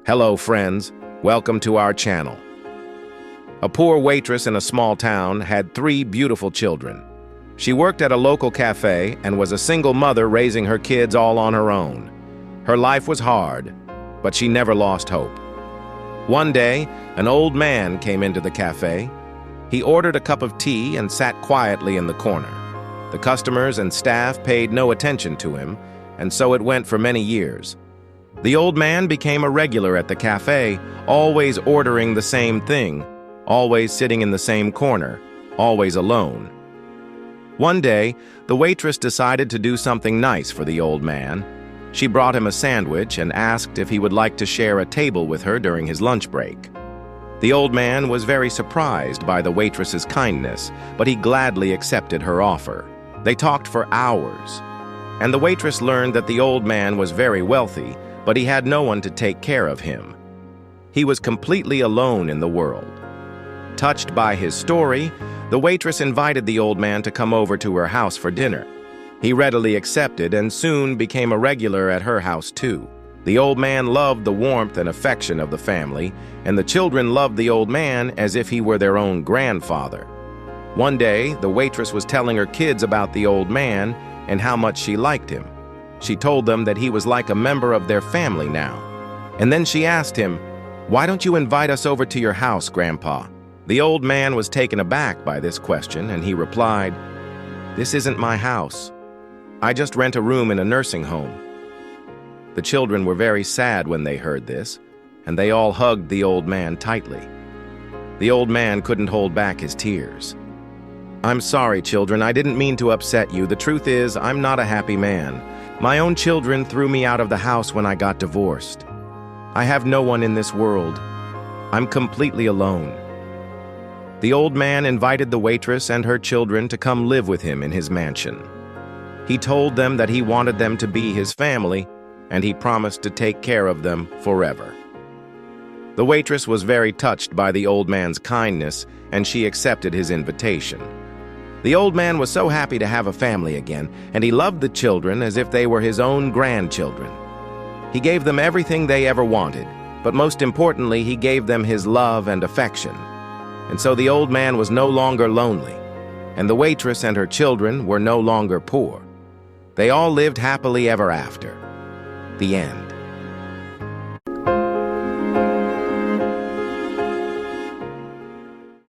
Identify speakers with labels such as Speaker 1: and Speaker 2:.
Speaker 1: Hello, friends. Welcome to our channel. A poor waitress in a small town had 3 beautiful children. She worked at a local cafe and was a single mother raising her kids all on her own. Her life was hard, but she never lost hope. One day, an old man came into the cafe. He ordered a cup of tea and sat quietly in the corner. The customers and staff paid no attention to him, and so it went for many years. The old man became a regular at the cafe, always ordering the same thing, always sitting in the same corner, always alone. One day, the waitress decided to do something nice for the old man. She brought him a sandwich and asked if he would like to share a table with her during his lunch break. The old man was very surprised by the waitress's kindness, but he gladly accepted her offer. They talked for hours, and the waitress learned that the old man was very wealthy, but he had no one to take care of him. He was completely alone in the world. Touched by his story, the waitress invited the old man to come over to her house for dinner. He readily accepted and soon became a regular at her house too. The old man loved the warmth and affection of the family, and the children loved the old man as if he were their own grandfather. One day, the waitress was telling her kids about the old man and how much she liked him. She told them that he was like a member of their family now. And then she asked him, "Why don't you invite us over to your house, Grandpa?" The old man was taken aback by this question, and he replied, "This isn't my house. I just rent a room in a nursing home." The children were very sad when they heard this, and they all hugged the old man tightly. The old man couldn't hold back his tears. "I'm sorry, children. I didn't mean to upset you. The truth is, I'm not a happy man. My own children threw me out of the house when I got divorced. I have no one in this world. I'm completely alone." The old man invited the waitress and her children to come live with him in his mansion. He told them that he wanted them to be his family, and he promised to take care of them forever. The waitress was very touched by the old man's kindness, and she accepted his invitation. The old man was so happy to have a family again, and he loved the children as if they were his own grandchildren. He gave them everything they ever wanted, but most importantly, he gave them his love and affection. And so the old man was no longer lonely, and the waitress and her children were no longer poor. They all lived happily ever after. The end.